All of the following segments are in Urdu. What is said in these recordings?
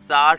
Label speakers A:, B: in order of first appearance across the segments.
A: 60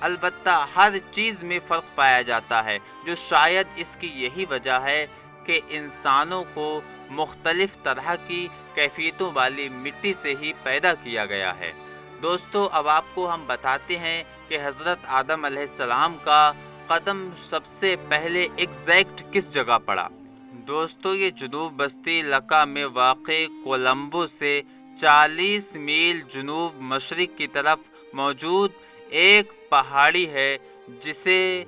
A: البتہ ہر چیز میں فرق پایا جاتا ہے، جو شاید اس کی یہی وجہ ہے کہ انسانوں کو مختلف طرح کی کیفیتوں والی مٹی سے ہی پیدا کیا گیا ہے۔ دوستو، اب آپ کو ہم بتاتے ہیں کہ حضرت آدم علیہ السلام کا قدم سب سے پہلے ایگزیکٹ کس جگہ پڑا۔ دوستو، یہ جنوب بستی لکا میں واقع کولمبو سے 40 میل جنوب مشرق کی طرف موجود ایک پہاڑی ہے جسے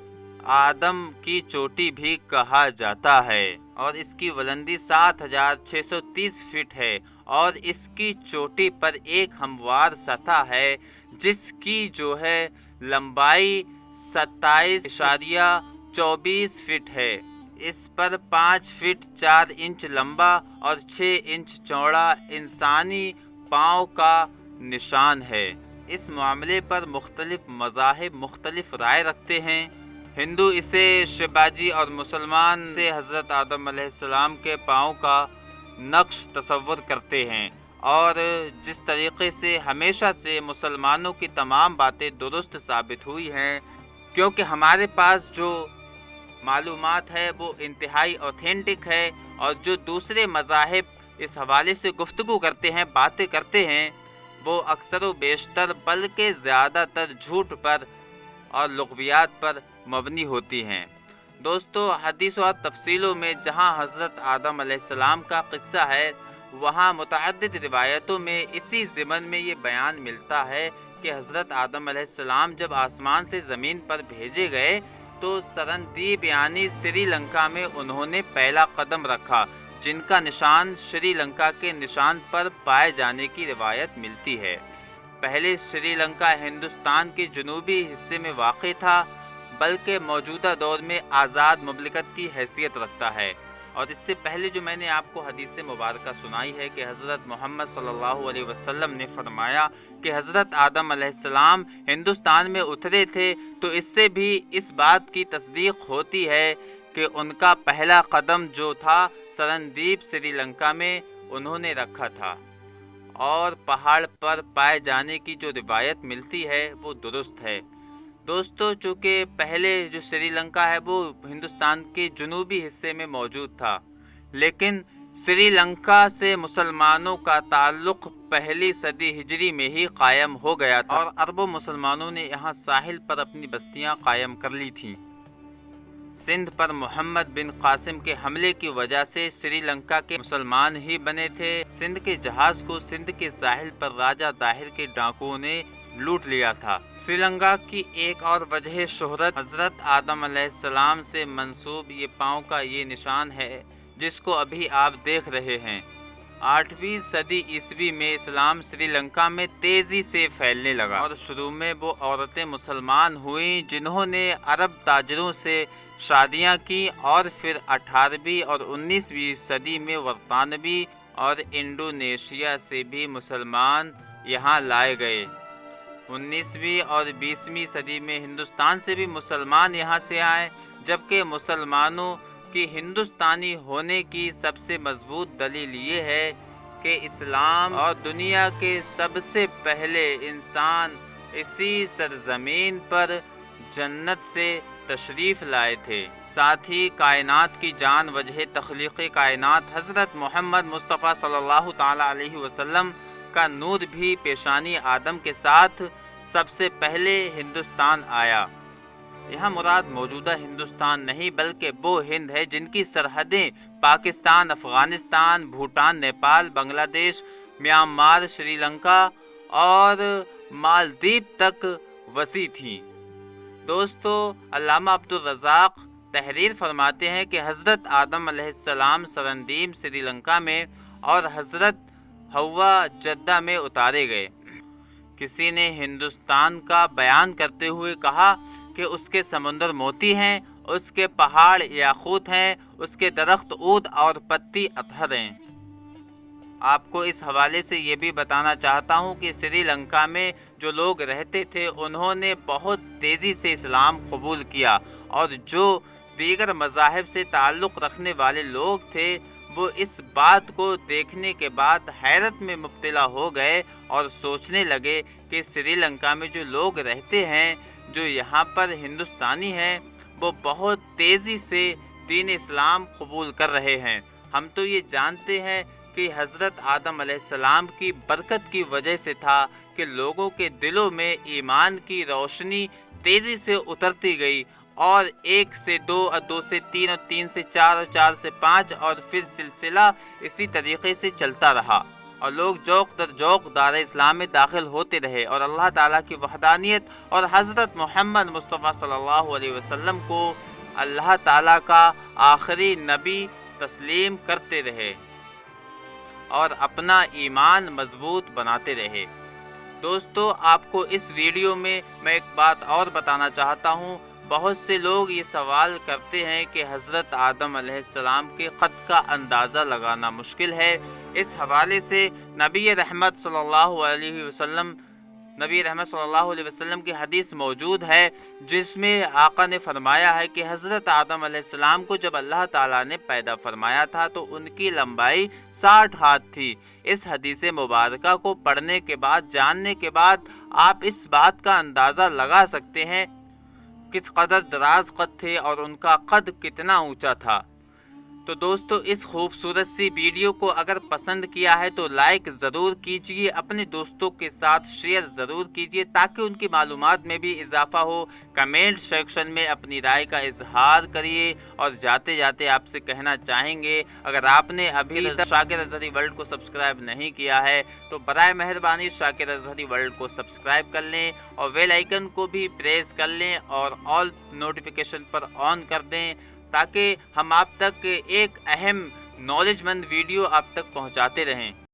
A: آدم کی چوٹی بھی کہا جاتا ہے، اور اس کی بلندی 7630 فٹ ہے، اور اس کی چوٹی پر ایک ہموار سطح ہے جس کی جو ہے لمبائی 27.24 فٹ ہے۔ اس پر 5 فٹ 4 انچ لمبا اور 6 انچ چوڑا انسانی پاؤں کا نشان ہے۔ اس معاملے پر مختلف مذاہب مختلف رائے رکھتے ہیں۔ ہندو اسے شیواجی اور مسلمان سے حضرت آدم علیہ السلام کے پاؤں کا نقش تصور کرتے ہیں، اور جس طریقے سے ہمیشہ سے مسلمانوں کی تمام باتیں درست ثابت ہوئی ہیں، کیونکہ ہمارے پاس جو معلومات ہے وہ انتہائی اوتھینٹک ہے، اور جو دوسرے مذاہب اس حوالے سے گفتگو کرتے ہیں، باتیں کرتے ہیں، وہ اکثر و بیشتر بلکہ زیادہ تر جھوٹ پر اور لغویات پر مبنی ہوتی ہیں۔ دوستو، حدیث و تفصیلوں میں جہاں حضرت آدم علیہ السلام کا قصہ ہے، وہاں متعدد روایتوں میں اسی ضمن میں یہ بیان ملتا ہے کہ حضرت آدم علیہ السلام جب آسمان سے زمین پر بھیجے گئے تو سرندیپ یعنی سری لنکا میں انہوں نے پہلا قدم رکھا، جن کا نشان سری لنکا کے نشان پر پائے جانے کی روایت ملتی ہے۔ پہلے سری لنکا ہندوستان کے جنوبی حصے میں واقع تھا، بلکہ موجودہ دور میں آزاد مملکت کی حیثیت رکھتا ہے، اور اس سے پہلے جو میں نے آپ کو حدیث مبارکہ سنائی ہے کہ حضرت محمد صلی اللہ علیہ وسلم نے فرمایا کہ حضرت آدم علیہ السلام ہندوستان میں اترے تھے، تو اس سے بھی اس بات کی تصدیق ہوتی ہے کہ ان کا پہلا قدم جو تھا سرندیپ سری لنکا میں انہوں نے رکھا تھا، اور پہاڑ پر پائے جانے کی جو روایت ملتی ہے وہ درست ہے۔ دوستو، چونکہ پہلے جو سری لنکا ہے وہ ہندوستان کے جنوبی حصے میں موجود تھا، لیکن سری لنکا سے مسلمانوں کا تعلق پہلی صدی ہجری میں ہی قائم ہو گیا تھا، اور اربوں مسلمانوں نے یہاں ساحل پر اپنی بستیاں قائم کر لی تھیں۔ سندھ پر محمد بن قاسم کے حملے کی وجہ سے سری لنکا کے مسلمان ہی بنے تھے۔ سندھ کے جہاز کو سندھ کے ساحل پر راجہ طاہر کے ڈاکوؤں نے لوٹ لیا تھا۔ سری لنکا کی ایک اور وجہ شہرت حضرت آدم علیہ السلام سے منسوب یہ پاؤں کا یہ نشان ہے جس کو ابھی آپ دیکھ رہے ہیں۔ 8ویں صدی عیسوی میں اسلام سری لنکا میں تیزی سے پھیلنے لگا، اور شروع میں وہ عورتیں مسلمان ہوئیں جنہوں نے عرب تاجروں سے شادیاں کی، اور پھر 18ویں اور 19ویں صدی میں برطانوی اور انڈونیشیا سے بھی مسلمان یہاں لائے گئے۔ 19ویں اور 20ویں صدی میں ہندوستان سے بھی مسلمان یہاں سے آئے، جبکہ مسلمانوں کی ہندوستانی ہونے کی سب سے مضبوط دلیل یہ ہے کہ اسلام اور دنیا کے سب سے پہلے انسان اسی سرزمین پر جنت سے تشریف لائے تھے۔ ساتھ ہی کائنات کی جان وجہ تخلیق کائنات حضرت محمد مصطفیٰ صلی اللہ تعالی علیہ وسلم کا نور بھی پیشانی آدم کے ساتھ سب سے پہلے ہندوستان آیا۔ یہاں مراد موجودہ ہندوستان نہیں بلکہ وہ ہند ہے جن کی سرحدیں پاکستان، افغانستان، بھوٹان، نیپال، بنگلہ دیش، میانمار، سری لنکا اور مالدیپ تک وسیع تھیں۔ دوستو، علامہ عبدالرزاق تحریر فرماتے ہیں کہ حضرت آدم علیہ السلام سرندیپ سری لنکا میں اور حضرت حوا جدہ میں اتارے گئے۔ کسی نے ہندوستان کا بیان کرتے ہوئے کہا کہ اس کے سمندر موتی ہیں، اس کے پہاڑ یاقوت ہیں، اس کے درخت عود اور پتی اطہر ہیں۔ آپ کو اس حوالے سے یہ بھی بتانا چاہتا ہوں کہ سری لنکا میں جو لوگ رہتے تھے انہوں نے بہت تیزی سے اسلام قبول کیا، اور جو دیگر مذاہب سے تعلق رکھنے والے لوگ تھے وہ اس بات کو دیکھنے کے بعد حیرت میں مبتلا ہو گئے اور سوچنے لگے کہ سری لنکا میں جو لوگ رہتے ہیں جو یہاں پر ہندوستانی ہیں وہ بہت تیزی سے دین اسلام قبول کر رہے ہیں۔ ہم تو یہ جانتے ہیں کہ حضرت آدم علیہ السلام کی برکت کی وجہ سے تھا کہ لوگوں کے دلوں میں ایمان کی روشنی تیزی سے اترتی گئی، اور 1 سے 2 اور 2 سے 3 اور 3 سے 4 اور 4 سے 5 اور پھر سلسلہ اسی طریقے سے چلتا رہا، اور لوگ ذوق در ذوق دار اسلام میں داخل ہوتے رہے اور اللہ تعالیٰ کی وحدانیت اور حضرت محمد مصطفیٰ صلی اللہ علیہ وسلم کو اللہ تعالیٰ کا آخری نبی تسلیم کرتے رہے اور اپنا ایمان مضبوط بناتے رہے۔ دوستو، آپ کو اس ویڈیو میں ایک بات اور بتانا چاہتا ہوں۔ بہت سے لوگ یہ سوال کرتے ہیں کہ حضرت آدم علیہ السلام کے قد کا اندازہ لگانا مشکل ہے۔ اس حوالے سے نبی رحمت صلی اللہ علیہ وسلم کی حدیث موجود ہے، جس میں آقا نے فرمایا ہے کہ حضرت آدم علیہ السلام کو جب اللہ تعالیٰ نے پیدا فرمایا تھا تو ان کی لمبائی 60 ہاتھ تھی۔ اس حدیث مبارکہ کو پڑھنے کے بعد، جاننے کے بعد آپ اس بات کا اندازہ لگا سکتے ہیں کس قدر دراز قد تھے اور ان کا قد کتنا اونچا تھا۔ تو دوستو، اس خوبصورت سی ویڈیو کو اگر پسند کیا ہے تو لائک ضرور کیجئے، اپنے دوستوں کے ساتھ شیئر ضرور کیجئے تاکہ ان کی معلومات میں بھی اضافہ ہو۔ کمنٹ سیکشن میں اپنی رائے کا اظہار کریے، اور جاتے جاتے آپ سے کہنا چاہیں گے، اگر آپ نے ابھی تک شاکر اظہری ورلڈ کو سبسکرائب نہیں کیا ہے تو برائے مہربانی شاکر اظہری ورلڈ کو سبسکرائب کر لیں، اور بیل آئیکن کو بھی پریس کر لیں اور آل نوٹیفیکیشن پر آن کر دیں، تاکہ ہم آپ تک ایک اہم نالج مند ویڈیو آپ تک پہنچاتے رہیں۔